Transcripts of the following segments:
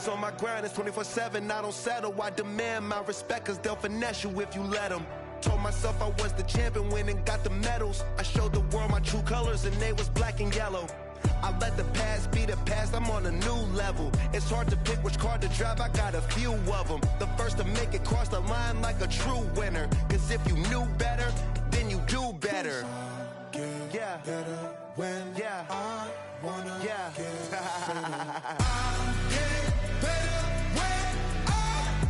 always on my grind, it's 24/7, I don't settle. I demand my respect, cause they'll finesse you if you let them. Told myself I was the champion, went and got the medals. I showed the world my true colors and they was black and yellow. I let the past be the past, I'm on a new level. It's hard to pick which car to drive, I got a few of them. The first to make it cross the line like a true winner. Cause if you knew better, then you do better. Yeah. Better when I wanna get better. I get better when I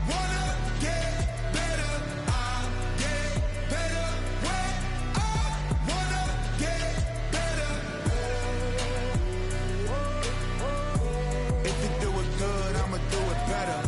wanna get better. I get better when I wanna get better. If you do it good, I'ma do it better.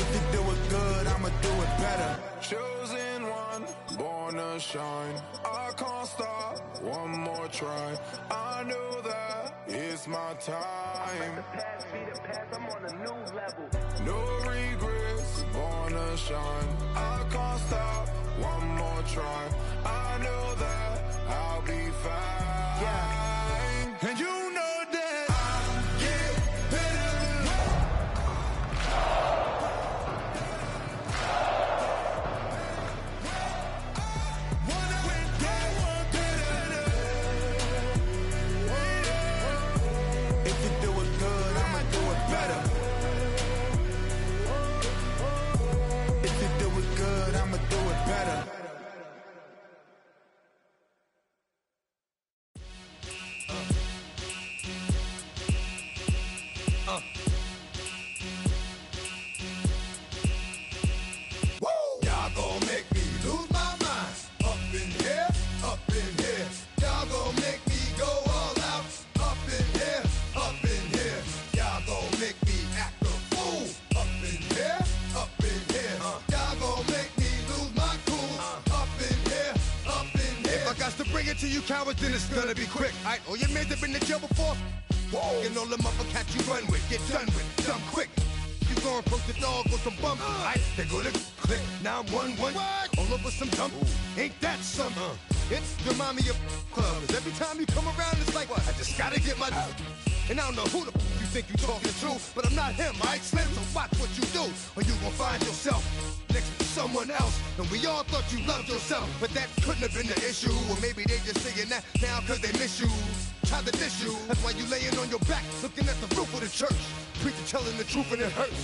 If you do it good, I'ma do it better. Chosen one, born to shine. I can't stop, one more try. I know that it's my time. Let the past be the past, I'm on a new level. No regrets, born to shine. I can't stop, one more try. I know that I'll be fine. Yeah. And you know that I get better. If you do it good, I'ma do it better. If you do it good, I'ma do it better. Y'all gon' make me lose my mind. Up in here, up in here. Y'all gon' make me go all out. Up in here, up in here. Y'all gon' make me act a fool. Up in here, up in here. Y'all gon' make me lose my cool. Up in here, up in here. If I got to bring it to you cowards, then it's gonna be quick. Aight, all your men have been to jail before? Whoa. And all the motherfuckers you run with, get done with, done quick. You gon' approach the dog with some bump. Aight, they go to click, 911. All over some dump. Ain't that something? It's the mommy of clubs. Every time you come around, it's like, what? I just gotta get my... And I don't know who the you think you talking to, but I'm not him, aight, Slim? So watch what you do, or you gon' find yourself next to someone else. And we all thought you loved yourself, but that couldn't have been the issue. Or maybe they just saying that now cause they miss you. Try to diss you, that's why you laying on your back, looking at the roof of the church. Preacher telling the truth and it hurts.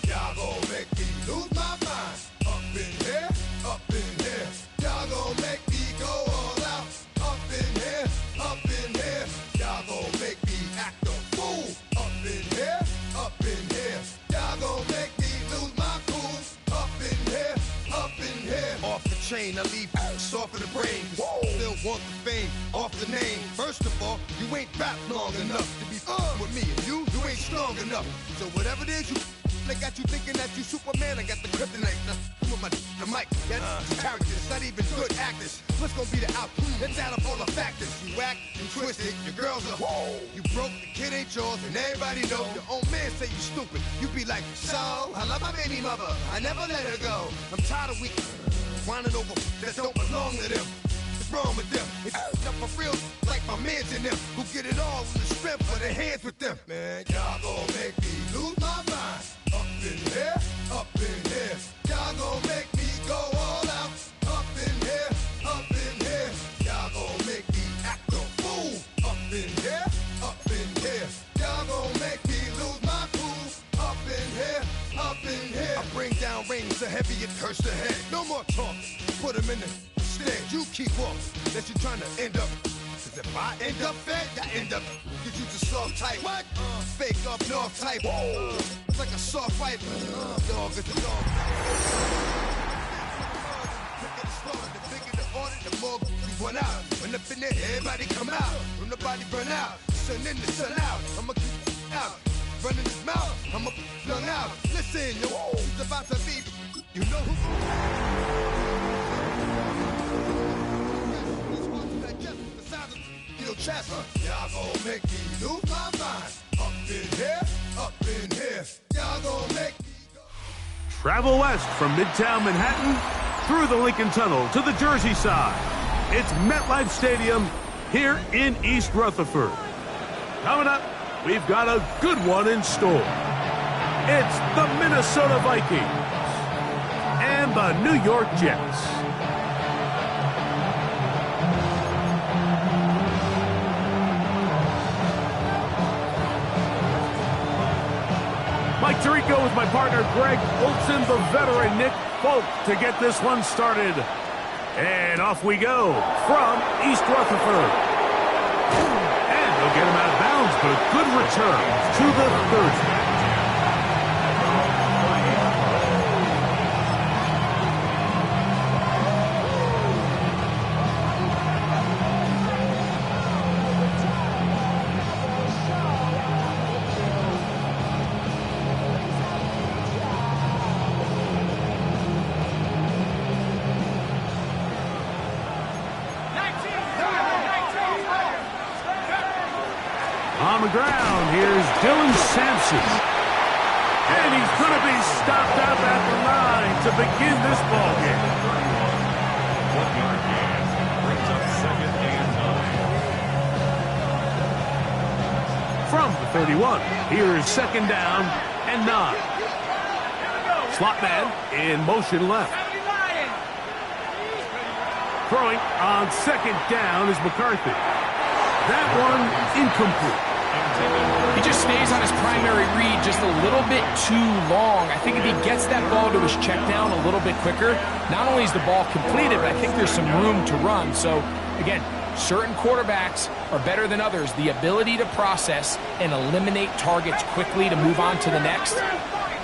Y'all gon' make me lose my mind. Up in here, up in here. Y'all gon' make me go all out. Up in here, up in here. Y'all gon' make me act a fool. Up in here, up in here. Y'all gon' make me lose my cool. Up in here, up in here. Off the chain, I leave soft in the brain. Still want the fame, off the name. First of all, you ain't rap long enough to be with me. And you ain't strong enough. So whatever it is you they got you thinking that you Superman, I got the kryptonite. With my the mic, that's characters, not even good actors. What's gonna be the outcome? Let's add up all the factors. You whack, you twisted, your girls are you broke, the kid ain't yours, and everybody know. Your own man say you stupid. You be like, so I love my baby mother, I never let her go. I'm tired of weak whining over that don't belong to them. What's wrong with them? It's up for real, like my mans in them, who get it all with the strength for their hands with them. Man, y'all gon' make me lose my mind. Up in here, up in here. Y'all gon' make me go all out. Up in here, up in here. Y'all gon' make me act a fool. Up in here, up in here. Y'all gon' make me lose my cool. Up in here, up in here. I bring down rain so heavy it hurts the head. No more talk, put him in the stand. You keep off, that you trying to end up. Cause if I end up fed, I end up. Get you to soft type. What? Fake up north type. It's like a soft fight. Dog, it's a dog. The bigger the order, the more we run out. When up in there, everybody come out. When the body burn out, sun in the sun out. I'ma keep out. Running his mouth, I'ma flung out. Listen, yo, he's about to be. You know who? Chest. Y'all gon' make me lose my mind. Up in here, up in here. Y'all gon' make me go. Travel west from Midtown Manhattan through the Lincoln Tunnel to the Jersey side. It's MetLife Stadium here in East Rutherford. Coming up, we've got a good one in store. It's the Minnesota Vikings and the New York Jets. Mike Tirico with my partner Greg Olson, the veteran Nick Folk to get this one started. And off we go from East Rutherford. And they'll get him out of bounds, but a good return to the 30. On the ground, here's Dylan Sampson. And he's going to be stopped up at the line to begin this ball game. From the 31, here's second down and 9. Slot man in motion left. Throwing on second down is McCarthy. That one incomplete. He just stays on his primary read just a little bit too long. I think if he gets that ball to his check down a little bit quicker, not only is the ball completed, but I think there's some room to run. So, again, certain quarterbacks are better than others. The ability to process and eliminate targets quickly to move on to the next,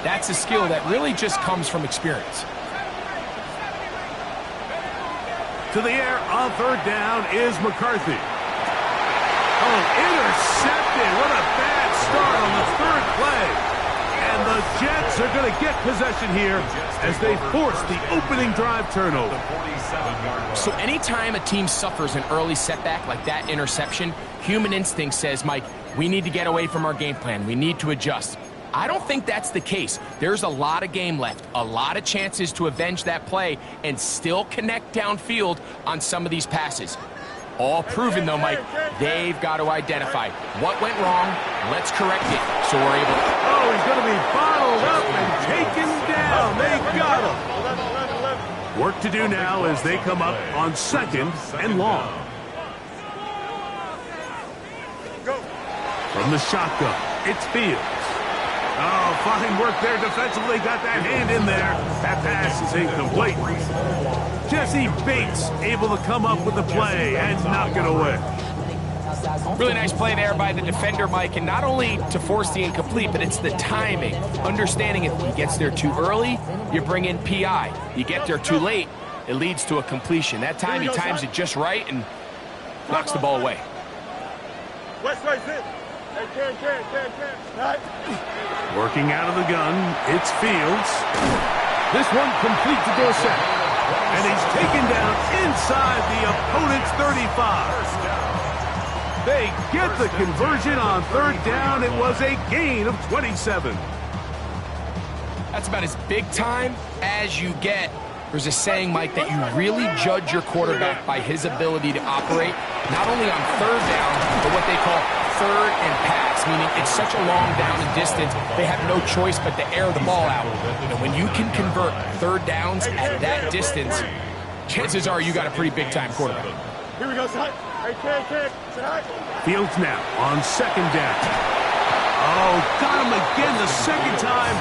that's a skill that really just comes from experience. To the air on third down is McCarthy. Oh, intercepted. What a bad start on the third play. And the Jets are going to get possession here as they force the opening drive turnover. So anytime a team suffers an early setback like that interception, human instinct says, Mike, we need to get away from our game plan. We need to adjust. I don't think that's the case. There's a lot of game left, a lot of chances to avenge that play and still connect downfield on some of these passes. All proven, though, Mike, they've got to identify what went wrong. Let's correct it so we're able to. Oh, he's going to be bottled up and taken down. They got him. Work to do now as they come up on second and long. From the shotgun, it's Fields. Oh, fine work there defensively. Got that hand in there. That pass is incomplete. Jesse Bates able to come up with the play and knock it away. Really nice play there by the defender, Mike, and not only to force the incomplete, but it's the timing. Understanding if he gets there too early, you bring in PI. You get there too late, it leads to a completion. That time he times it just right and knocks the ball away. Working out of the gun, it's Fields. This one complete to Dorsett. And he's taken down inside the opponent's 35. They get the conversion on third down. It was a gain of 27. That's about as big time as you get. There's a saying, Mike, that you really judge your quarterback by his ability to operate, not only on third down, but what they call third and pass, meaning it's such a long down and distance, they have no choice but to air the ball out. And when you can convert third downs at that distance, chances are you got a pretty big-time quarterback. Here we go, son. Hey, kid. Fields now on second down. Oh, got him again the second time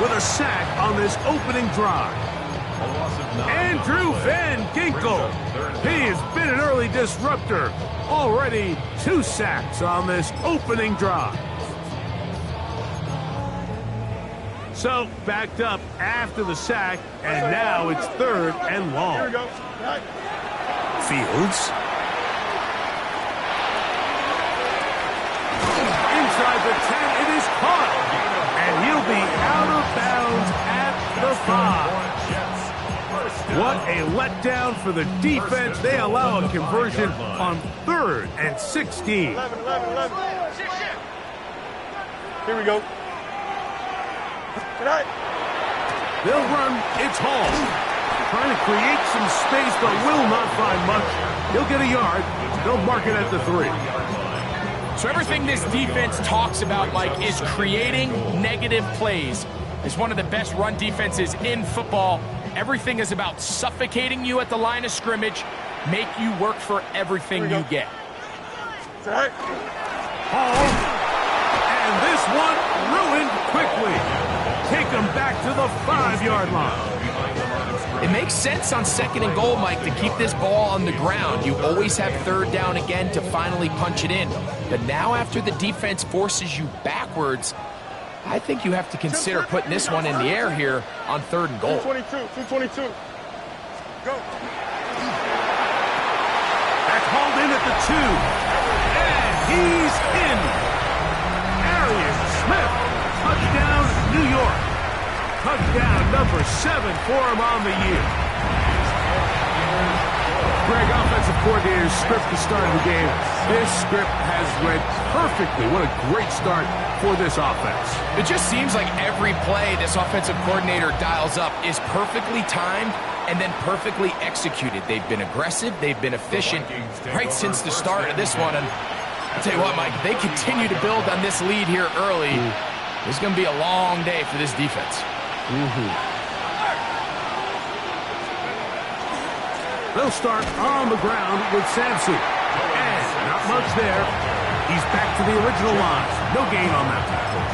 with a sack on this opening drive. Andrew Van Ginkel. He has been an early disruptor. Already 2 sacks on this opening drive. So backed up after the sack, and now it's third and long. Here we go. Fields. Inside the 10, it is caught. And he'll be out of bounds at the 5. What a letdown for the defense. They allow a conversion on third and 16. 11. Here we go. They'll run. It's Hall. Trying to create some space, but will not find much. He'll get a yard. They'll mark it at the 3. So everything this defense talks about, Mike, is creating negative plays. It's one of the best run defenses in football. Everything is about suffocating you at the line of scrimmage, make you work for everything you get. Hall. And this one ruined quickly. Take them back to the 5-yard line. It makes sense on 2nd and goal, Mike, to keep this ball on the ground. You always have 3rd down again to finally punch it in. But now after the defense forces you backwards, I think you have to consider putting this one in the air here on 3rd and goal. 222. Go. That's hauled in at the 2. And he's in. Arian Smith. Touchdown, New York. Touchdown number 7 for him on the year. Greg, offensive coordinator's script to start the game. This script has read perfectly. What a great start for this offense. It just seems like every play this offensive coordinator dials up is perfectly timed and then perfectly executed. They've been aggressive. They've been efficient right since the start of this one. And I'll tell you what, Mike, if they continue to build on this lead here early, it's going to be a long day for this defense. They'll start on the ground with Sampson. And not much there. He's back to the original line. No gain on that tackle.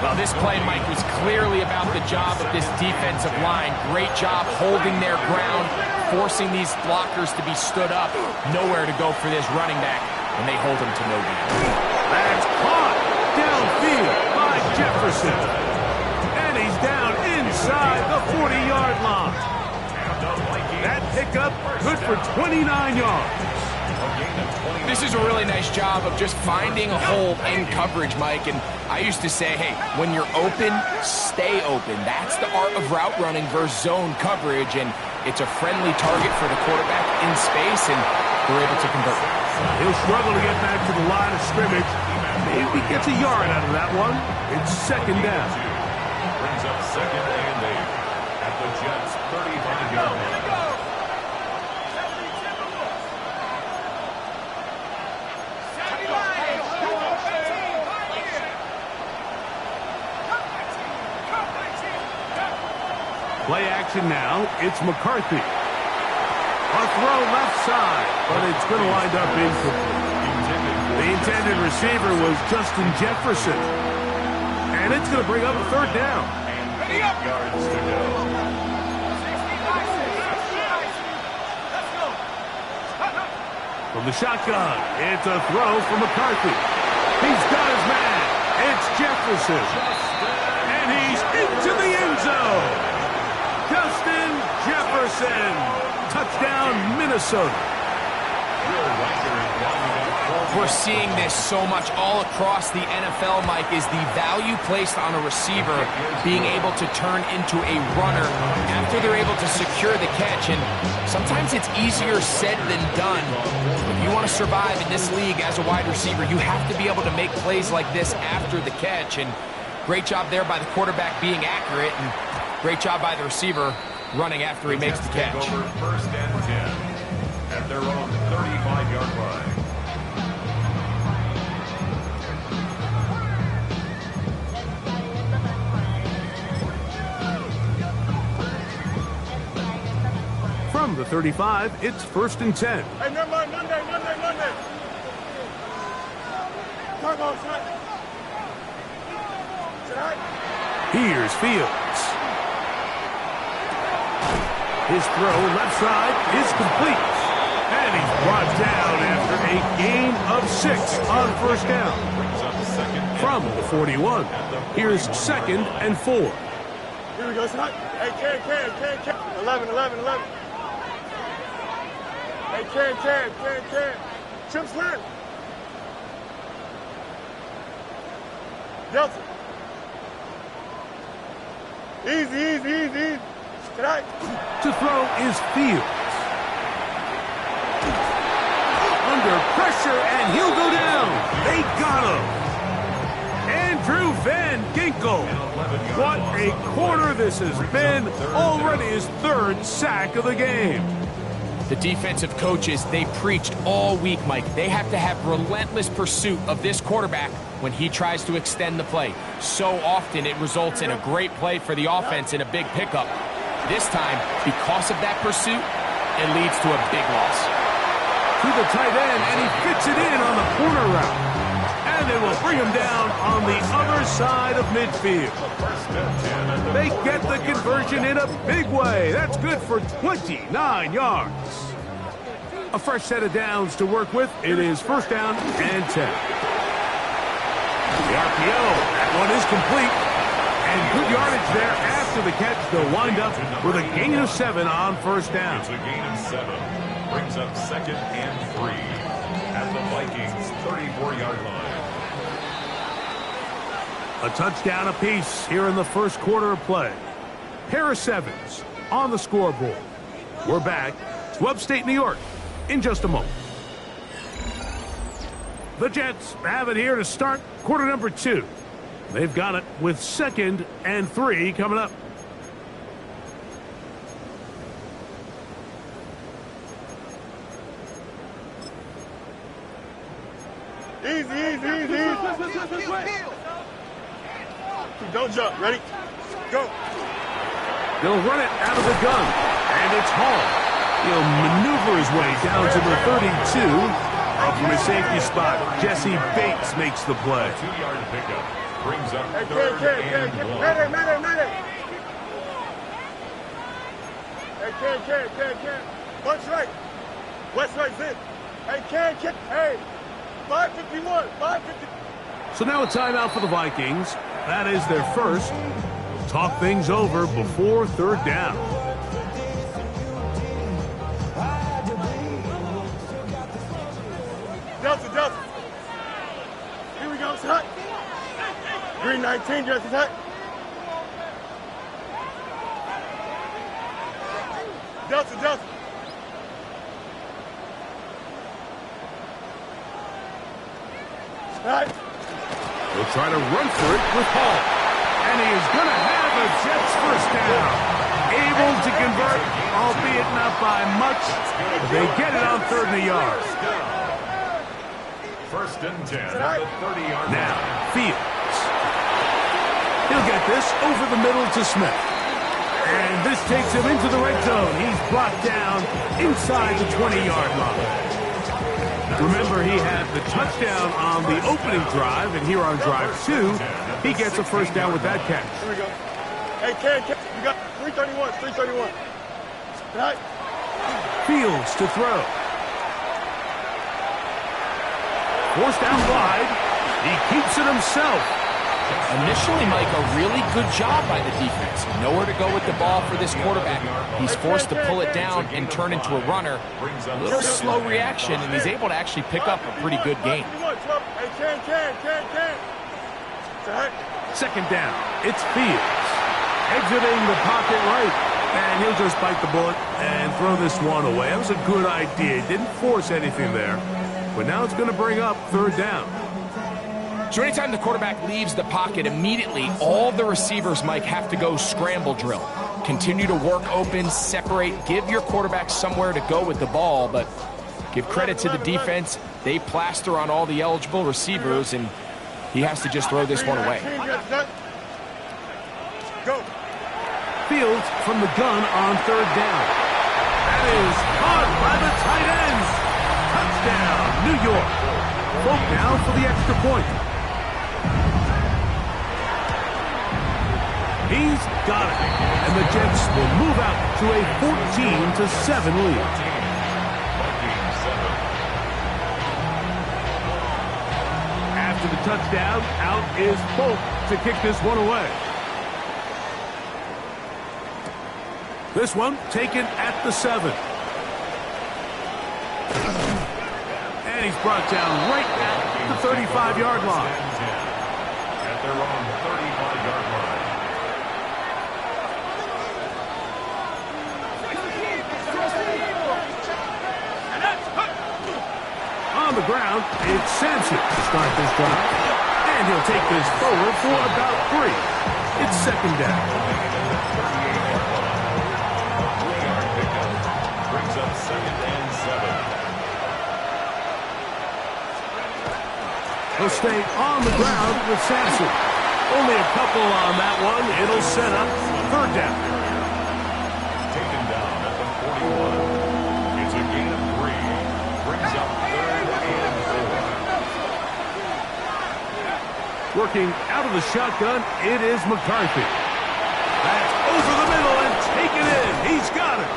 Well, this play, Mike, was clearly about the job of this defensive line. Great job holding their ground, forcing these blockers to be stood up. Nowhere to go for this running back, and they hold him to no gain. That's caught downfield by Jefferson. And he's down inside the 40-yard line. That pickup good for 29 yards. This is a really nice job of just finding a hole in coverage, Mike. And I used to say, hey, when you're open, stay open. That's the art of route running versus zone coverage. And it's a friendly target for the quarterback in space, and they're able to convert. He'll struggle to get back to the line of scrimmage. Maybe gets a yard out of that one. It's 2nd down. Brings up 2nd and 8 at the Jets' 35-yard line. Play action now. It's McCarthy. A throw left side, but it's going to wind up incomplete. The intended receiver was Justin Jefferson. And it's going to bring up a 3rd down. 8 yards to go. From the shotgun, it's a throw for McCarthy. He's got his man. It's Jefferson. And he's into the end zone. Justin Jefferson. Touchdown, Minnesota. We're seeing this so much all across the NFL, Mike, is the value placed on a receiver being able to turn into a runner after they're able to secure the catch. And sometimes it's easier said than done. If you want to survive in this league as a wide receiver, you have to be able to make plays like this after the catch. And great job there by the quarterback being accurate, and great job by the receiver running after he makes the catch. Over 1st and 10 at their own 35-yard line. From the 35, it's 1st and 10. Hey, never mind. Monday. Come on, son. Here's Fields. His throw left side is complete. And he's brought down after a gain of 6 on 1st down. From the 41, here's 2nd and 4. Here we go, son. Hey, can. 11. Hey, can. Chips win. Delta. Easy. Tonight. To throw is Fields. Under pressure, and he'll go down. They got him. Andrew Van Ginkel. What a quarter this has been. Already his 3rd sack of the game. The defensive coaches, they preached all week, Mike. They have to have relentless pursuit of this quarterback when he tries to extend the play. So often it results in a great play for the offense and a big pickup. This time, because of that pursuit, it leads to a big loss. To the tight end, and he fits it in on the corner route. And they will bring him down on the other side of midfield. They get the conversion in a big way. That's good for 29 yards. A fresh set of downs to work with. It is first down and 10. The RPO, that one is complete. And good yardage there after the catch. They'll wind up with a gain of 7 on first down. It's a gain of 7. Brings up second and 3 at the Vikings' 34-yard line. A touchdown apiece here in the first quarter of play. Pair of 7s on the scoreboard. We're back to upstate New York in just a moment. The Jets have it here to start quarter number 2. They've got it with second and 3 coming up. Easy. Don't jump. Ready? Go. They'll run it out of the gun, and it's Hall. He'll maneuver his way down to the 32. Up from his safety spot, Jesse Bates makes the play. 2-yard pickup brings up Hey, third and 1. Medic. Hey, Ken. Bunch right. West right, zip. Hey, Ken. Hey, 551. So now a timeout for the Vikings. That is their first. Talk things over before third down. Delta. Here we go, it's hot. Green 19, just hot. Delta. Right. They'll try to run for it with Hall. And he is going to have a Jets first down. Able to convert, albeit not by much. They get it on third and a yard. First and 10 at the 30-yard line. Now, Fields. He'll get this over the middle to Smith. And this takes him into the red zone. He's brought down inside the 20-yard line. Remember, he had the touchdown on the opening drive, and here on drive 2, he gets a first down with that catch. Here we go. Hey, Ken, you got 331. Right. Fields to throw. Forced out wide. He keeps it himself. Initially, Mike, a really good job by the defense. Nowhere to go with the ball for this quarterback. He's forced to pull it down and turn into a runner. A little slow reaction, and he's able to actually pick up a pretty good gain. Hey, Ken. Second down. It's Fields. Exiting the pocket right. And he'll just bite the bullet and throw this one away. That was a good idea. He didn't force anything there. But now it's going to bring up third down. So anytime the quarterback leaves the pocket, immediately all the receivers, Mike, have to go scramble drill. Continue to work open, separate, give your quarterback somewhere to go with the ball, but give credit to the defense. They plaster on all the eligible receivers, and he has to just throw this one away. Go. Fields from the gun on third down. That is caught by the tight ends. Touchdown, New York. Folk now for the extra point. He's got it. And the Jets will move out to a 14-7 lead. After the touchdown, out is Folk to kick this one away. This one taken at the 7. And he's brought down right at the 35-yard line. At their own 35-yard line. On the ground, it's Sampson to start this drive. And he'll take this forward for about 3. It's second down. Brings up 2nd and 7. He'll stay on the ground with Sampson. Only a couple on that one. It'll set up 3rd down. Taken down at the 41. It's a gain of 3. Brings up 3rd and 4. Working out of the shotgun, it is McCarthy. That's over the middle and taken in. He's got it.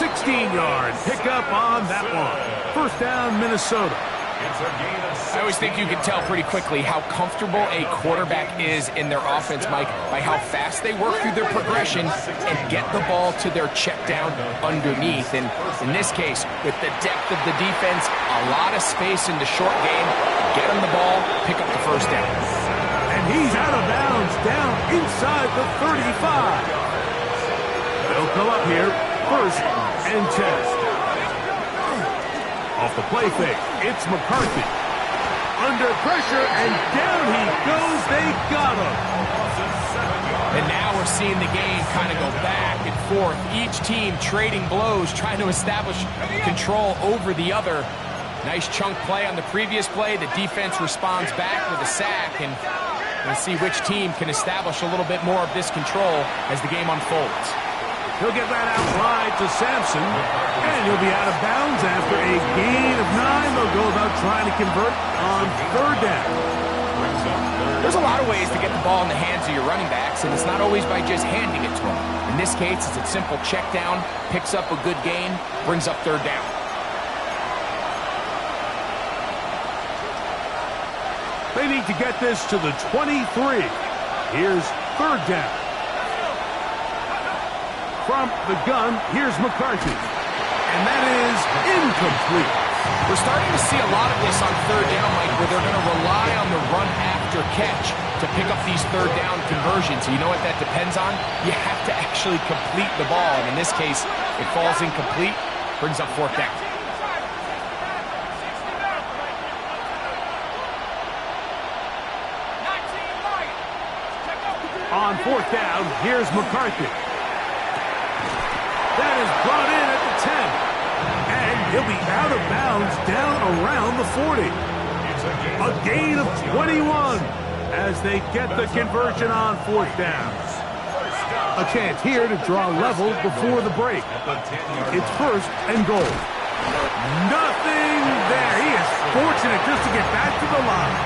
16-yard pickup on that one. 1st down, Minnesota. I always think you can tell pretty quickly how comfortable a quarterback is in their offense, Mike, by how fast they work through their progression and get the ball to their check down underneath. And in this case, with the depth of the defense, a lot of space in the short game, get them the ball, pick up the 1st down. And he's out of bounds down inside the 35. They'll come up here, 1st and 10. Off the play fake, it's McCarthy. Under pressure, and down he goes. They got him. And now we're seeing the game kind of go back and forth. Each team trading blows, trying to establish control over the other. Nice chunk play on the previous play. The defense responds back with a sack, and we'll see which team can establish a little bit more of this control as the game unfolds. He'll get that out wide to Sampson, and he'll be out of bounds after a gain of 9. They'll go about trying to convert on 3rd down. There's a lot of ways to get the ball in the hands of your running backs, and it's not always by just handing it to them. In this case, it's a simple check down, picks up a good gain, brings up 3rd down. They need to get this to the 23. Here's 3rd down. From the gun, here's McCarthy. And that is incomplete. We're starting to see a lot of this on 3rd down, Mike, where they're going to rely on the run after catch to pick up these 3rd down conversions. So you know what that depends on? You have to actually complete the ball. And in this case, it falls incomplete, brings up 4th down. On 4th down, here's McCarthy. That is brought in at the 10. And he'll be out of bounds down around the 40. A gain of 21 as they get the conversion on 4th down. A chance here to draw level before the break. It's 1st and goal. Nothing there. He is fortunate just to get back to the line.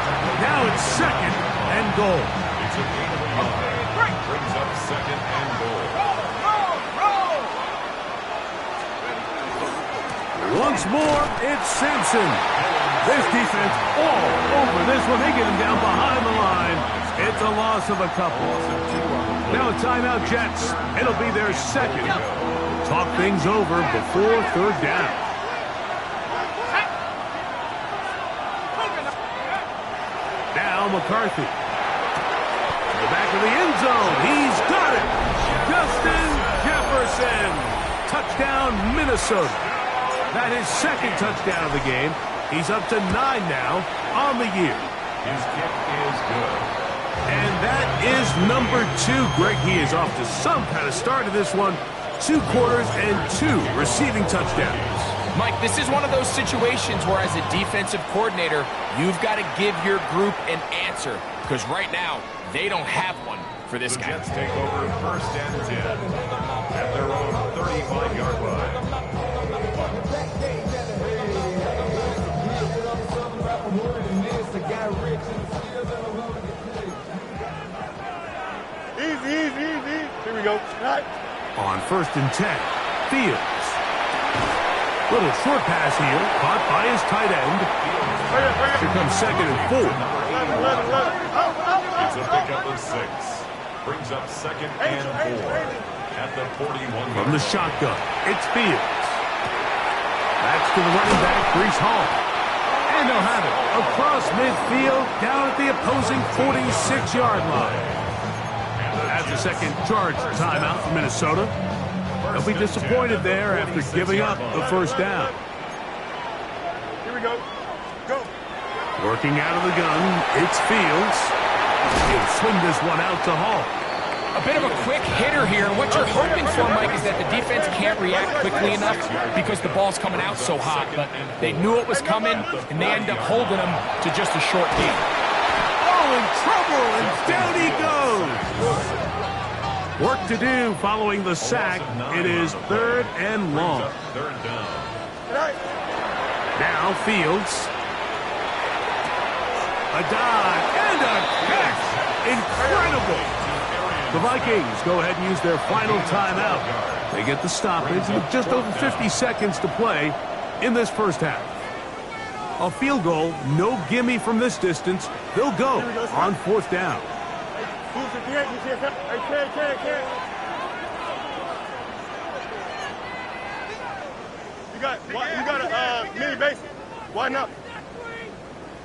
Now it's 2nd and goal. It's a gain of 5. Brings up 2nd and goal. Once more, it's Sampson. This defense all over this one. They get him down behind the line. It's a loss of a couple. Now a timeout, Jets. It'll be their 2nd. Talk things over before 3rd down. Now McCarthy. To the back of the end zone. He's got it. Justin Jefferson. Touchdown, Minnesota. That is 2nd touchdown of the game. He's up to 9 now on the year. His kick is good. And that is number 2. Greg, he is off to some kind of start of this one. 2 quarters and 2 receiving touchdowns. Mike, this is one of those situations where as a defensive coordinator, you've got to give your group an answer. Because right now, they don't have one for this guy. The Jets take over 1st and 10 at their own 35-yard line. Easy. Here we go. Right. On 1st and 10, Fields. Little short pass here, caught by his tight end. Here comes 2nd and 4. It's a pickup of 6. Brings up 2nd and 4 at the 41. From the shotgun, it's Fields. That's to the running back, Breece Hall. And they'll have it across midfield, down at the opposing 46-yard line. That's a 2nd charge timeout for Minnesota. They'll be disappointed there after giving up the 1st down. Here we go. Go. Working out of the gun, it's Fields. He'll swing this one out to Hall. A bit of a quick hitter here. What you're hoping for, Mike, is that the defense can't react quickly enough because the ball's coming out so hot. But they knew it was coming, and they end up holding them to just a short gain. Oh, in trouble, and down he goes. Work to do following the sack. It is 3rd and long. Third down. Now Fields. A dive and a catch. Incredible. The Vikings go ahead and use their final timeout. They get the stoppage with just over 50 seconds to play in this first half. A field goal, no gimme from this distance. They'll go on 4th down. You got a mini base. Why not?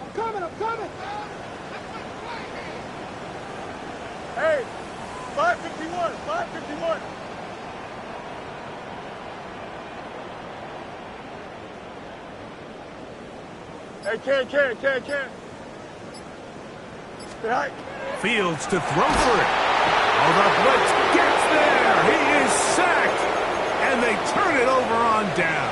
I'm coming. Hey, 551. Hey, can. Right. Fields to throw for it. Oh, the blitz gets there. He is sacked. And they turn it over on down.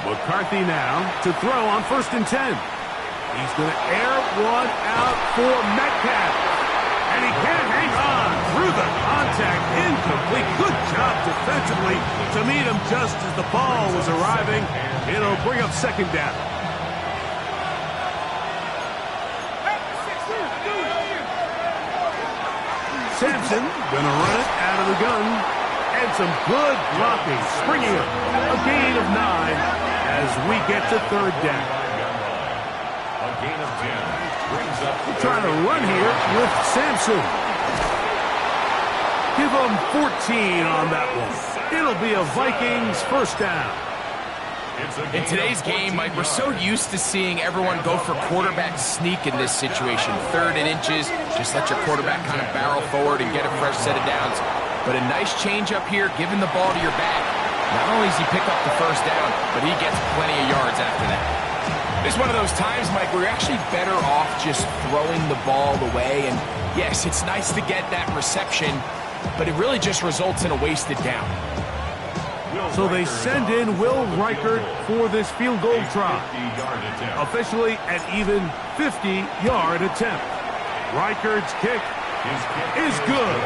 McCarthy now to throw on 1st and 10. He's going to air one out for Metcalf. And he can't hang on through the contact. Incomplete. Good job defensively to meet him just as the ball was arriving. It'll bring up 2nd down. Sampson gonna run it out of the gun. And some good blocking. Springing up a gain of 9 as we get to 3rd down. A gain of 10. Brings up Trying to run here with Sampson. Give them 14 on that one. It'll be a Vikings 1st down. In today's game, Mike, we're so used to seeing everyone go for quarterback sneak in this situation. 3rd and inches, just let your quarterback kind of barrel forward and get a fresh set of downs. But a nice change up here, giving the ball to your back. Not only does he pick up the 1st down, but he gets plenty of yards after that. It's one of those times, Mike, where you're actually better off just throwing the ball away. And yes, it's nice to get that reception, but it really just results in a wasted down. So they send in Will Reichert for this field goal try. Officially an even 50-yard attempt. Reichert's kick is good.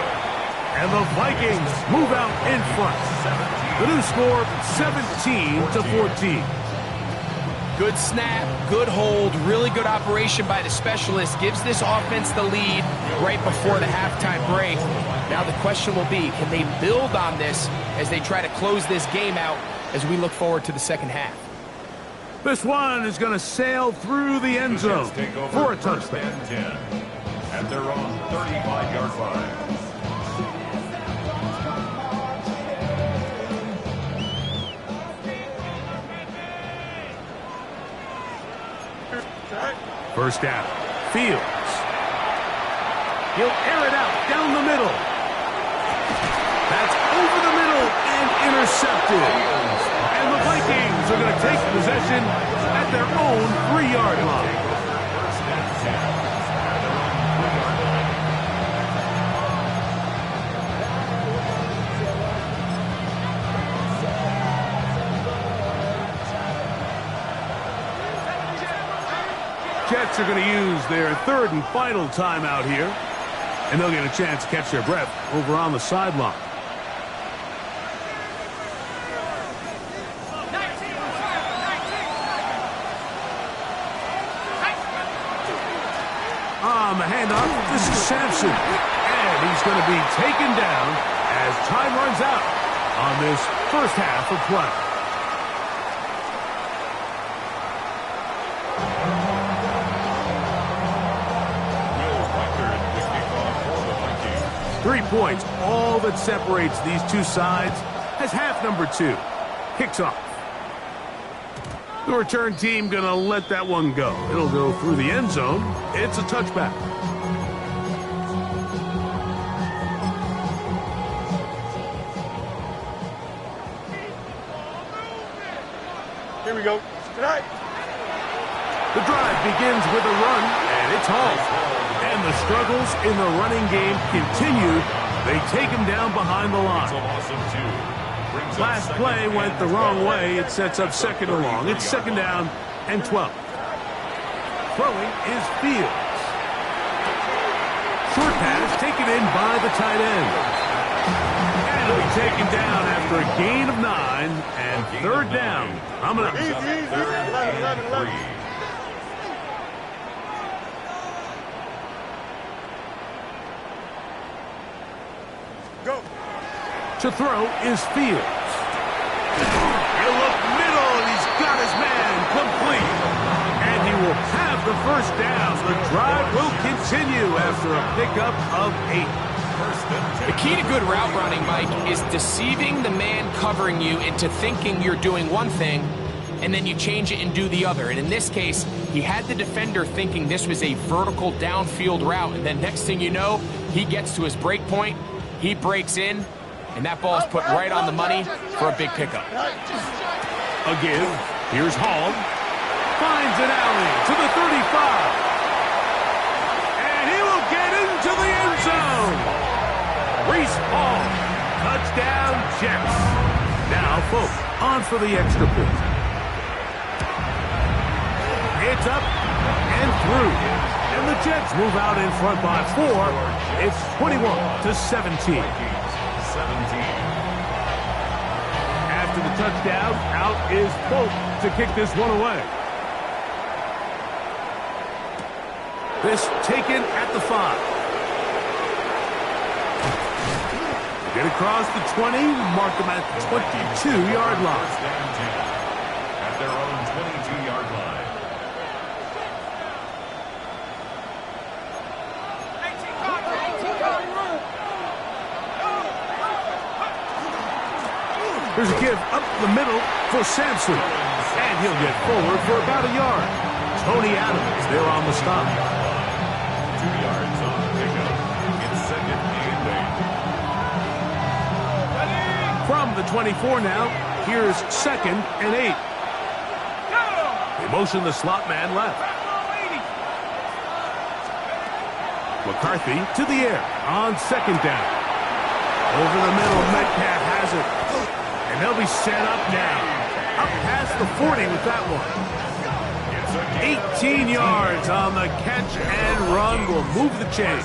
And the Vikings move out in front. The new score, 17-14. Good snap, good hold, really good operation by the specialist. Gives this offense the lead right before the halftime break. Now the question will be, can they build on this as they try to close this game out as we look forward to the 2nd half? This one is going to sail through the end zone for a touchdown. And they're on 35-yard line. First down. Fields. He'll air it out down the middle. That's over the middle and intercepted. And the Vikings are going to take possession at their own 3-yard line. Jets are going to use their 3rd and final timeout here. And they'll get a chance to catch their breath over on the sideline. On the handoff, this is Sampson. And he's going to be taken down as time runs out on this first half of play. Will Reichert, the kickoff for the Vikings. 3 points, all that separates these two sides, as half number 2 kicks off. The return team going to let that one go. It'll go through the end zone. It's a touchback. Here we go. Tonight. The drive begins with a run, and it's hauled. And the struggles in the running game continue. They take him down behind the line. Last play went the wrong way. It sets up second and long. It's second down and 12. Throwing is Fields. Short pass taken in by the tight end. And it'll be taken down after a gain of 9 and third down. Coming up. Easy. 11. Go. To throw is Fields. He'll look middle, and he's got his man complete. And he will have the first down. The drive will continue after a pickup of 8. The key to good route running, Mike, is deceiving the man covering you into thinking you're doing one thing, and then you change it and do the other. And in this case, he had the defender thinking this was a vertical downfield route, and then next thing you know, he gets to his break point, he breaks in, and that ball is put right on the money for a big pickup. Again, here's Hall. Finds an alley to the 35. And he will get into the end zone. Reese Hall. Touchdown, Jets. Now, folks, on for the extra point. It's up and through. And the Jets move out in front by 4. It's 21-17. After the touchdown, out is Polk to kick this one away. This taken at the 5. Get across the 20, mark them at the 22-yard line. At their own 22-yard line. There's a give up the middle for Sampson. And he'll get forward for about a yard. Tony Adams there on the stop. 2 yards on the pickup. It's second and 8. From the 24 now, here's second and 8. They motion the slot man left. McCarthy to the air on second down. Over the middle, Metcalf has it. And they'll be set up now. Up past the 40 with that one. 18 yards on the catch and run will move the chains.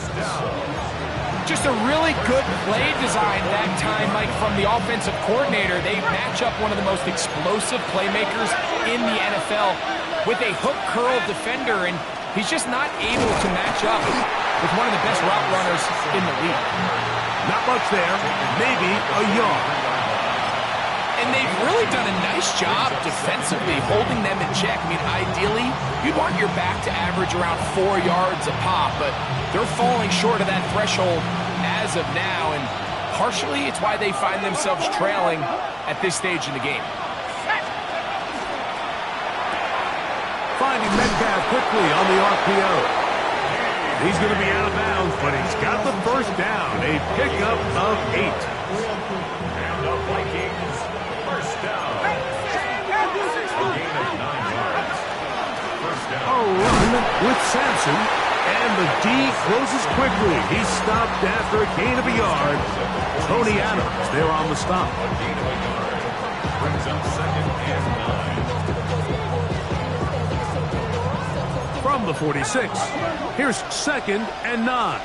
Just a really good play design that time, Mike, from the offensive coordinator. They match up one of the most explosive playmakers in the NFL with a hook curl defender, and he's just not able to match up with one of the best route runners in the league. Not much there, maybe a yard. And they've really done a nice job defensively holding them in check. I mean, ideally, you'd want your back to average around 4 yards a pop, but they're falling short of that threshold as of now, and partially it's why they find themselves trailing at this stage in the game. Finding Metcalf quickly on the RPO. He's going to be out of bounds, but he's got the first down. A pickup of 8. And the Vikings, first down. A gain of 9 yards. First down. A run with Sampson, and the D closes quickly. He's stopped after a gain of a yard. Tony Adams there on the stop. A gain of a yard. Brings up second and 9. From the 46, here's second and 9.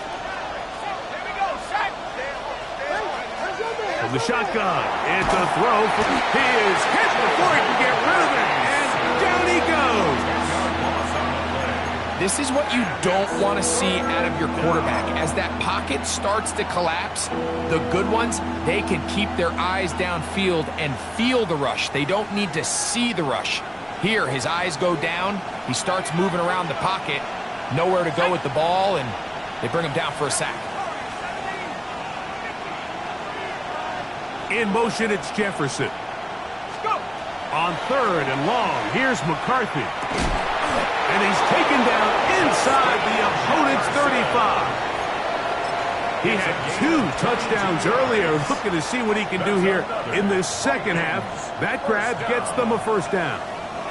From the shotgun, it's a throw. He is hit before he can get rid of it, and down he goes. This is what you don't want to see out of your quarterback. As that pocket starts to collapse, the good ones, they can keep their eyes downfield and feel the rush. They don't need to see the rush. Here, his eyes go down. He starts moving around the pocket. Nowhere to go with the ball, and they bring him down for a sack. In motion, it's Jefferson. On third and long, here's McCarthy. And he's taken down inside the opponent's 35. He had 2 touchdowns earlier. Looking to see what he can do here in this second half. That grab gets them a first down.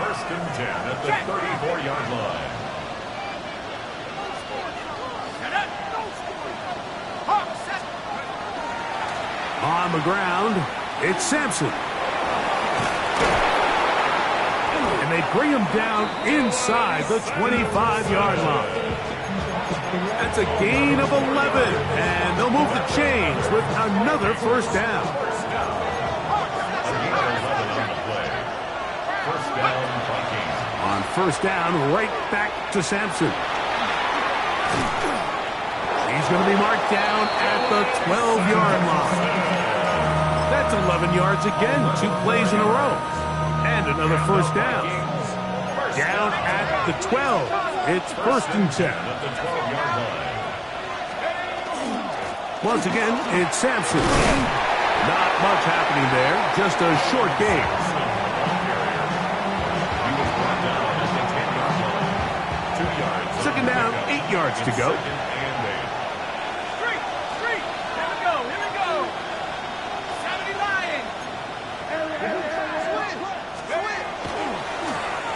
First and 10 at the 34-yard line. On the ground, it's Sampson. And they bring him down inside the 25-yard line. That's a gain of 11, and they'll move the chains with another first down. On first down, right back to Sampson. He's going to be marked down at the 12-yard line. That's 11 yards again, 2 plays in a row. And another first down. Down at the 12. It's first and 10. Once again, it's Sampson. Not much happening there, just a short gain. Second down, 8 yards to go.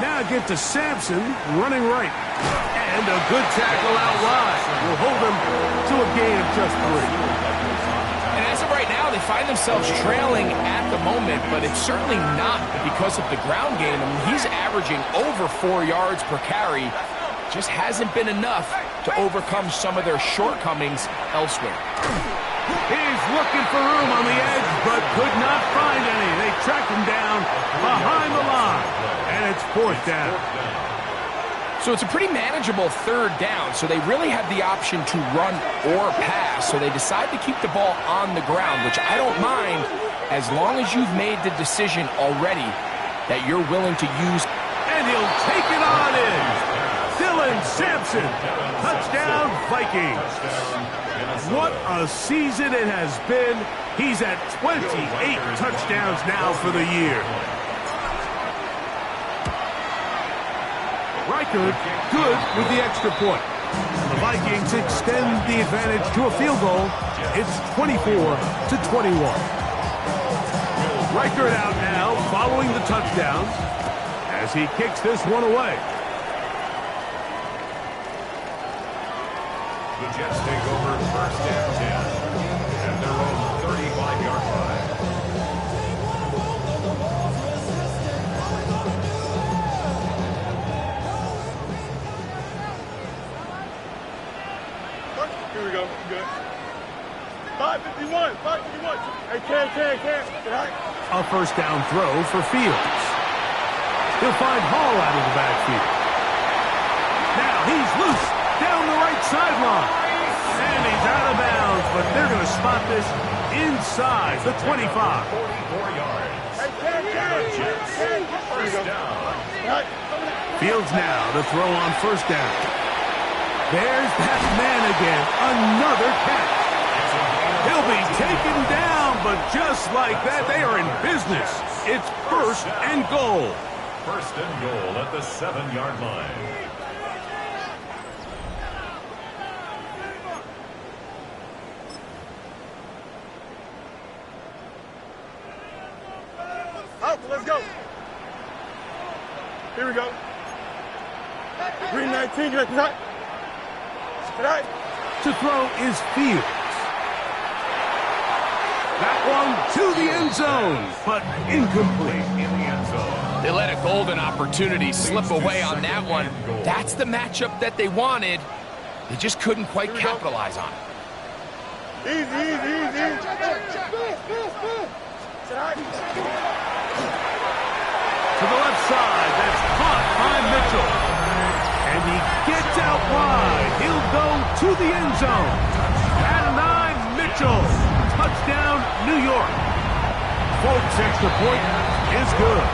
Now get to Sampson, running right. And a good tackle out wide will hold him to a gain of just 3. And as of right now, they find themselves trailing at the moment, but it's certainly not because of the ground game. I mean, he's averaging over 4 yards per carry. Just hasn't been enough to overcome some of their shortcomings elsewhere. He's looking for room on the edge, but could not find any. They tracked him down behind the line, and it's fourth down. So it's a pretty manageable third down, so they really have the option to run or pass, so they decide to keep the ball on the ground, which I don't mind as long as you've made the decision already that you're willing to use. And he'll take it on in. Dylan Sampson, touchdown Vikings. What a season it has been. He's at 28 touchdowns now for the year. Riker, good with the extra point. The Vikings extend the advantage to a field goal. It's 24-21. Riker out now, following the touchdown, as he kicks this one away. The Jets take over first and 10 at their own 35-yard line. Here we go. Good. 551. 551. Hey, can. A first down throw for Fields. He'll find Hall out of the backfield. Now he's loose down the right sideline. And he's out of bounds, but they're going to spot this inside the 25. 44 yards. First down. Fields now to throw on first down. There's that man again. Another catch. He'll be taken down, but just like that, they are in business. It's first and goal. First and goal at the 7-yard line. Let's go. Here we go. Green 19, get that. To throw is Fields. That one to the end zone, but incomplete. In the end zone. They let a golden opportunity slip away on that one. That's the matchup that they wanted. They just couldn't quite capitalize on it. Easy. To the left side, that's caught by Mitchell. And he gets out wide. He'll go to the end zone. At 9, Mitchell. Touchdown, New York. Folks, extra point is good.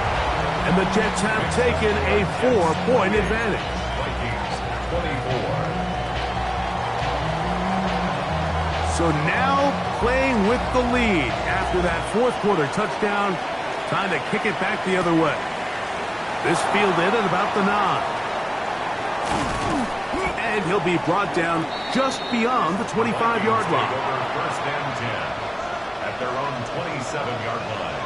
And the Jets have taken a 4-point advantage. Vikings 24. So now playing with the lead after that fourth quarter touchdown. Time to kick it back the other way. This fielded at about the 9. And he'll be brought down just beyond the 25-yard line. First and 10 at their own 27-yard line.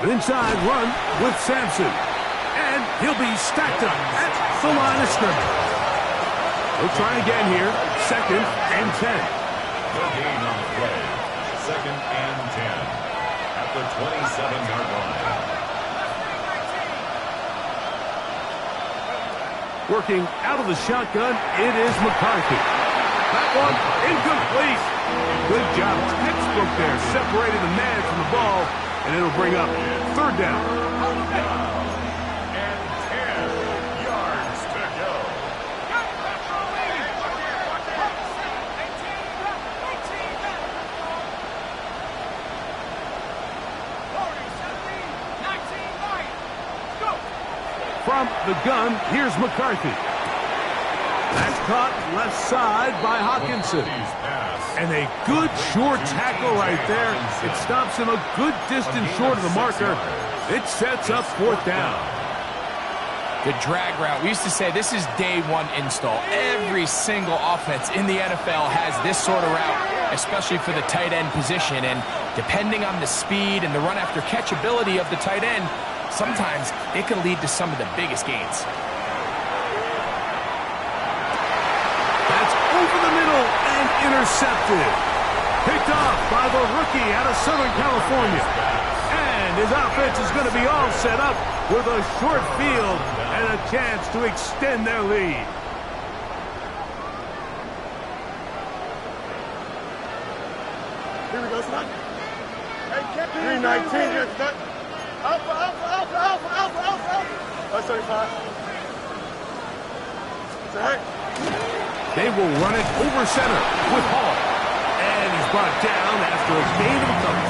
An inside run with Sampson. And he'll be stacked up at the line of scrimmage. He'll try again here. 2nd and 10. No gain on the play. 2nd and 10. At the 27-yard line. Working out of the shotgun, it is McCarthy. That one incomplete. Good job. Textbook there. Separated the man from the ball, and it'll bring up 3rd down. And 10 yards to go. From the gun, here's McCarthy. That's caught left side by Hawkinson. And a good short tackle right there. It stops him a good distance short of the marker. It sets up 4th down. The drag route. We used to say this is day one install. Every single offense in the NFL has this sort of route, especially for the tight end position. And depending on the speed and the run after catch ability of the tight end, sometimes it can lead to some of the biggest gains. That's over the middle and intercepted. Picked off by the rookie out of Southern California. And his offense is going to be all set up with a short field and a chance to extend their lead. Here we go, son. Hey, 319, you're stuck. Alpha. That's 35. Say, They will run it over center with Hall. And he's brought down after a gain of a couple.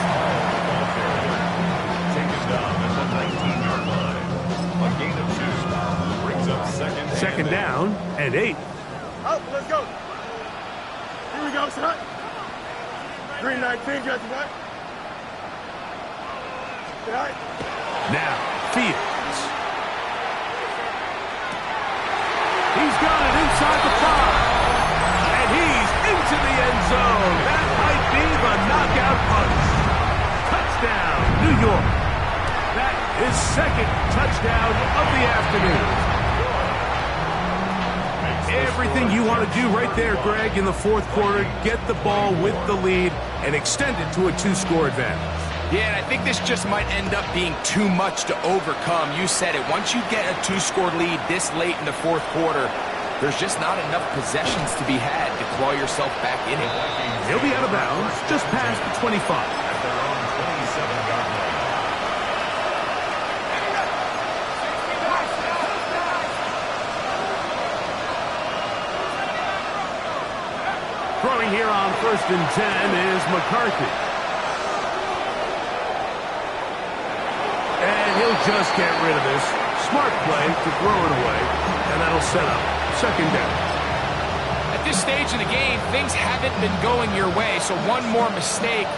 Taken down at the 19-yard line. A gain of 2. Brings up 2nd down and 8. Alpha, let's go. Here we go, son. 319, just what? All right. Now, Fields. He's got it inside the 5. And he's into the end zone. That might be the knockout punch. Touchdown, New York. That is 2nd touchdown of the afternoon. Everything you want to do right there, Greg, in the 4th quarter. Get the ball with the lead and extend it to a 2-score advantage. Yeah, and I think this just might end up being too much to overcome. You said it. Once you get a 2-score lead this late in the 4th quarter, there's just not enough possessions to be had to claw yourself back in it. He'll be out of bounds just past the 25. At their own 27-yard line. Throwing here on 1st and 10 is McCarthy. And he'll just get rid of this. Smart play to throw it away, and that'll set up 2nd down. At this stage of the game, things haven't been going your way, so one more mistake,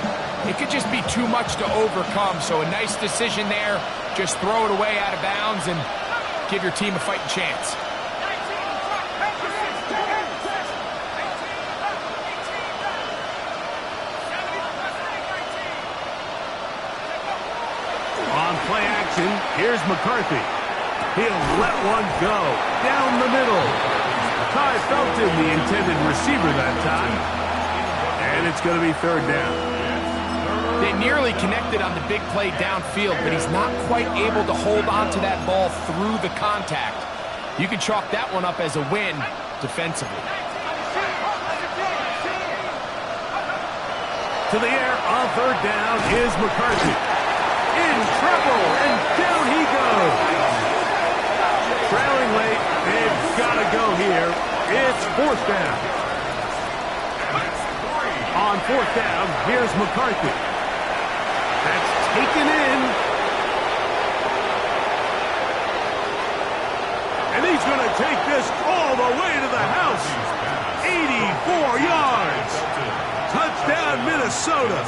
it could just be too much to overcome. So a nice decision there. Just throw it away out of bounds and give your team a fighting chance. On play action, here's McCarthy. He'll let one go down the middle. Ty Felton, the intended receiver that time. And it's going to be 3rd down. They nearly connected on the big play downfield, but he's not quite able to hold on to that ball through the contact. You can chalk that one up as a win defensively. To the air on 3rd down is McCarthy. In trouble, and down he goes. Trailing late, they've got to go here. It's 4th down. On 4th down, here's McCarthy. That's taken in. And he's going to take this all the way to the house. 84 yards. Touchdown, Minnesota.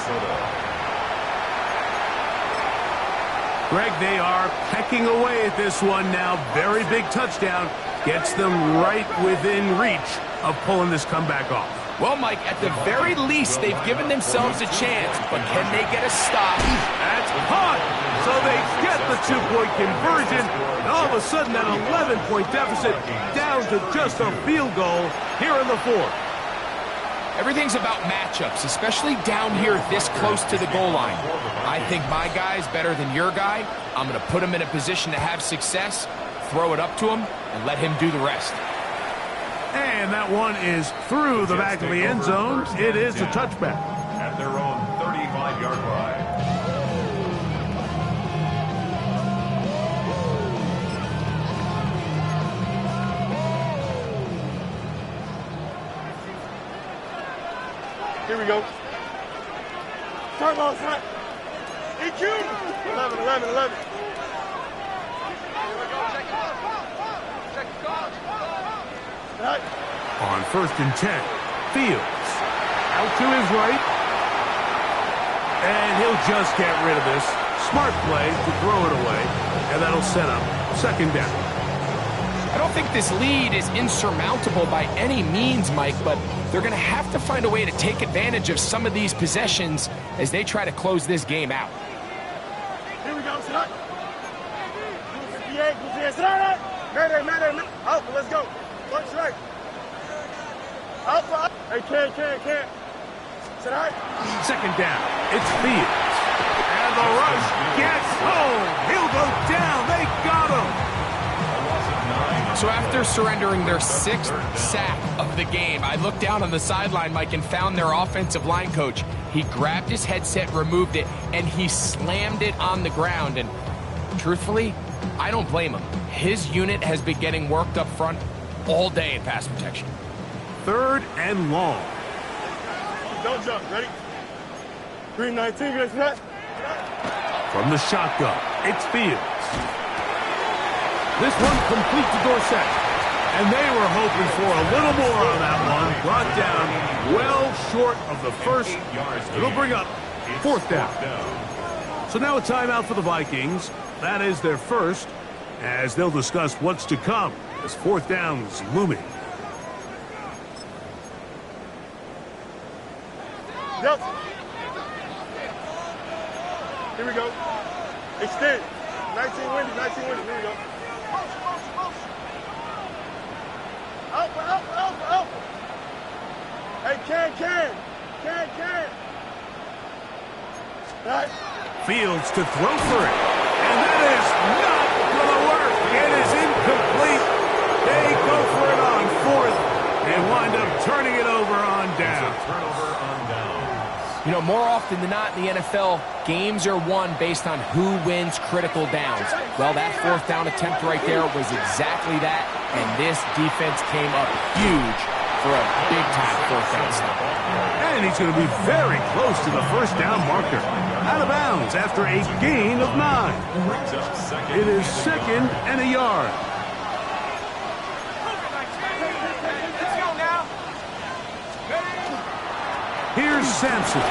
Greg, they are pecking away at this one now. Very big touchdown. Gets them right within reach of pulling this comeback off. Well, Mike, at the very least, they've given themselves a chance, but can they get a stop? That's caught! So they get the two-point conversion, and all of a sudden that 11-point deficit down to just a field goal here in the fourth. Everything's about matchups, especially down here this close to the goal line. I think my guy's better than your guy. I'm going to put him in a position to have success, throw it up to him, and let him do the rest. And that one is through the back of the end zone. It is a touchback. At their own 35-yard line. Here we go. Start ball, start. EQ. 11, 11, 11. Right. On 1st and 10, Fields out to his right. And he'll just get rid of this. Smart play to throw it away. And that'll set up 2nd down. I don't think this lead is insurmountable by any means, Mike, but they're going to have to find a way to take advantage of some of these possessions as they try to close this game out. Here we go, start. 58, 58, start. Man. Out, let's go. One strike. Out. Hey, can't. Sit right. 2nd down. It's Fields. And the rush gets home. He'll go down. They got him. So after surrendering their 6th sack of the game, I looked down on the sideline, Mike, and found their offensive line coach. He grabbed his headset, removed it, and he slammed it on the ground. And truthfully, I don't blame him. His unit has been getting worked up front all day in pass protection. 3rd and long. Don't jump. Ready? 319, get set. From the shotgun, it's Fields. This one complete to Dorsett. And they were hoping for a little more on that one. Brought down well short of the first. It'll bring up 4th down. So now a timeout for the Vikings. That is their first, as they'll discuss what's to come as 4th down is looming. Yep. Here we go. Extend. 19 windy. Here we go. Out. Hey, can. Right. Fields to throw for it. And that is not going to work. It is incomplete. They go for it on 4th and wind up turning it over on down. Turnover on down. You know, more often than not in the NFL, games are won based on who wins critical downs. Well, that 4th down attempt right there was exactly that, and this defense came up huge for a big-time 4th down stop. And he's going to be very close to the 1st down marker. Out of bounds after a gain of 9. It is 2nd and a yard. Here's Sampson.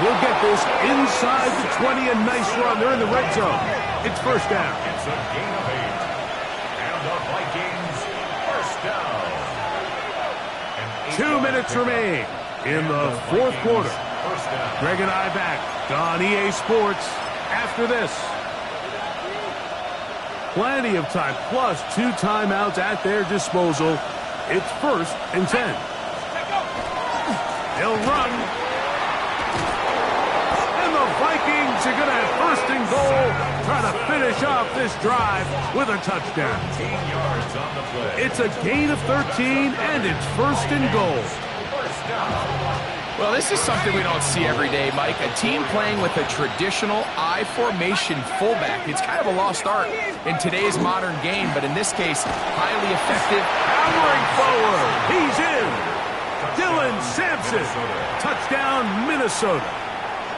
We'll get this inside the 20, a nice run. They're in the red zone. It's 1st down. It's a gain of 8. And the Vikings, 1st down. 2 minutes remain in the 4th quarter. Greg and I back on EA Sports after this. Plenty of time, plus 2 timeouts at their disposal. It's 1st and 10. He'll run. And the Vikings are going to have 1st and goal, trying to finish off this drive with a touchdown. 13 yards on the play. It's a gain of 13, and it's 1st and goal. Well, this is something we don't see every day, Mike. A team playing with a traditional I formation fullback. It's kind of a lost art in today's modern game, but in this case, highly effective. Powering forward. He's in. Dylan Sampson. Touchdown, Minnesota.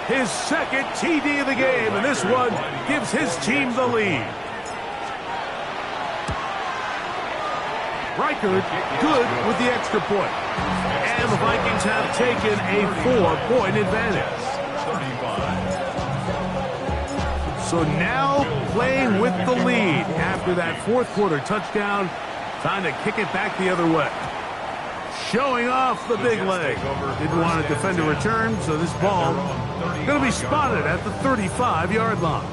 His 2nd TD of the game, and this one gives his team the lead. Reichard good with the extra point. And the Vikings have taken a 4-point advantage. So now playing with the lead after that 4th quarter touchdown. Time to kick it back the other way. showing off the big leg. Didn't want to defend a return, so this ball going to be spotted at the 35-yard line.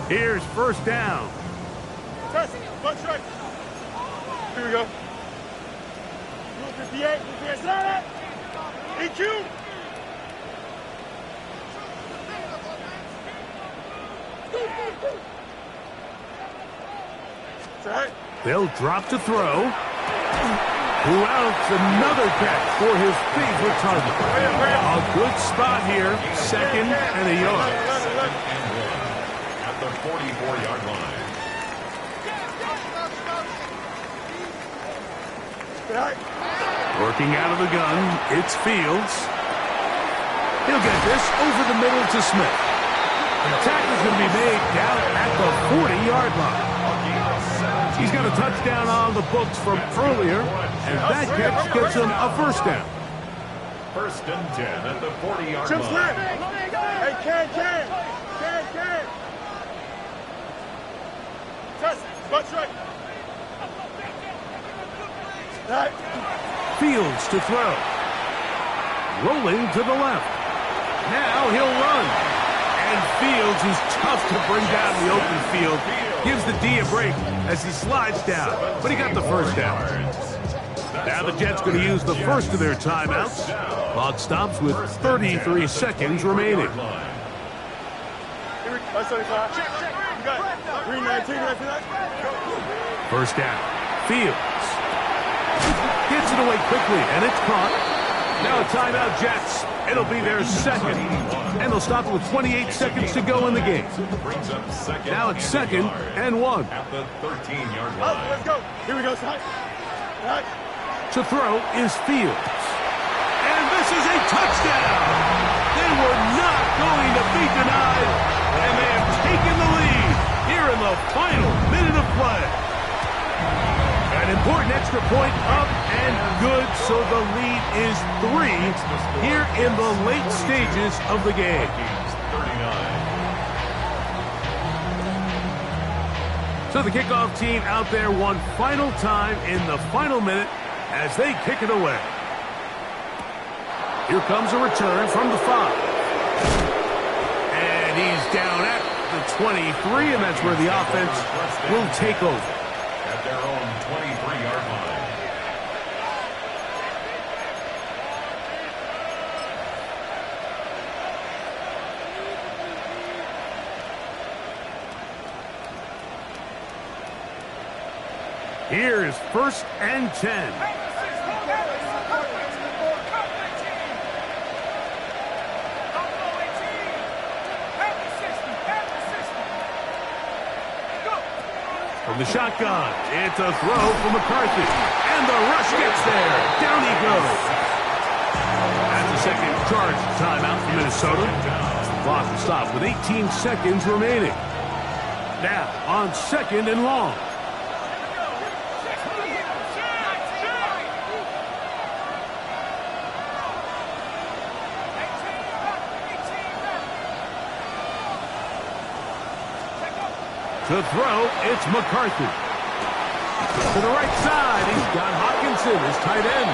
Here's first down. Test, one strike. Here we go. 58, 58, EQ. They'll drop to throw. Who else? Another catch for his favorite target. A good spot here. Second and a yard. At the 44-yard line. Working out of the gun, it's Fields. He'll get this over the middle to Smith. The tackle's going to be made down at the 40-yard line. He's got a touchdown on the books from earlier, and that catch gets him a first down. First and 10 at the 40-yard Jump line. Hey, can. Test, one strike. Fields to throw. Rolling to the left. Now he'll run. And Fields, who's tough to bring down the open field, gives the D a break as he slides down. But he got the first down. Now the Jets going to use the first of their timeouts. Clock stops with 33 seconds remaining. First down. Fields. Gets it away quickly, and it's caught. Now a timeout, Jets. It'll be their second. And they'll stop it with 28 seconds to go in the game. Now it's second and 1. At the 13-yard line. Let's go. Here we go, son. To throw is Fields. And this is a touchdown. They were not going to be denied, and they have taken the lead here in the final minute of play. An important extra point up and good, so the lead is 3 here in the late stages of the game. So the kickoff team out there one final time in the final minute as they kick it away. Here comes a return from the 5. And he's down at the 23, and that's where the offense will take over. At their own 23-yard line. Here's first and 10. From the shotgun, it's a throw for McCarthy. And the rush gets there. Down he goes. That's the second charge timeout for Minnesota. Clock will stop with 18 seconds remaining. Now on second and long. To throw, it's McCarthy. To the right side, he's got Hawkinson, his tight end.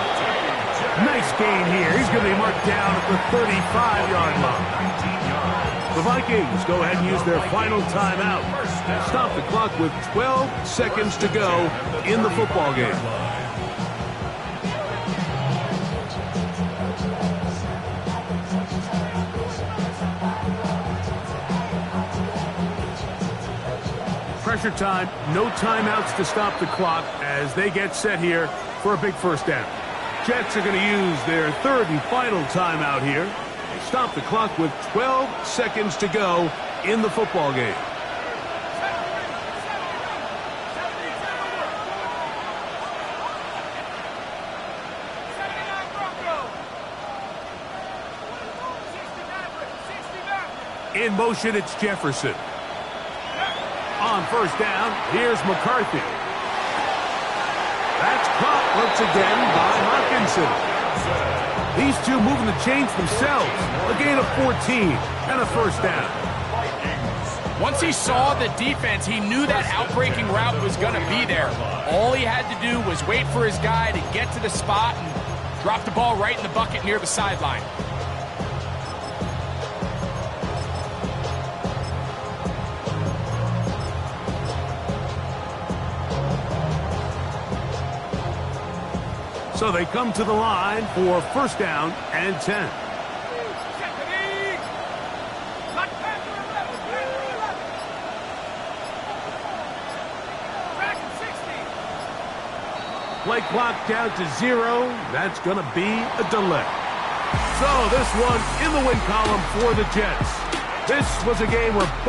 Nice gain here. He's going to be marked down at the 35-yard line. The Vikings go ahead and use their final timeout. Stop the clock with 12 seconds to go in the football game. Pressure time, no timeouts to stop the clock as they get set here for a big first down. Jets are going to use their third and final timeout here. They stop the clock with 12 seconds to go in the football game. In motion, it's Jefferson. On first down, here's McCarthy. That's caught once again by Hawkinson. These two moving the chains themselves. A gain of 14 and a first down. Once he saw the defense, he knew that outbreaking route was going to be there. All he had to do was wait for his guy to get to the spot and drop the ball right in the bucket near the sideline. So they come to the line for first down and 10. Play clock down to 0. That's going to be a delay. So this one in the win column for the Jets. This was a game where both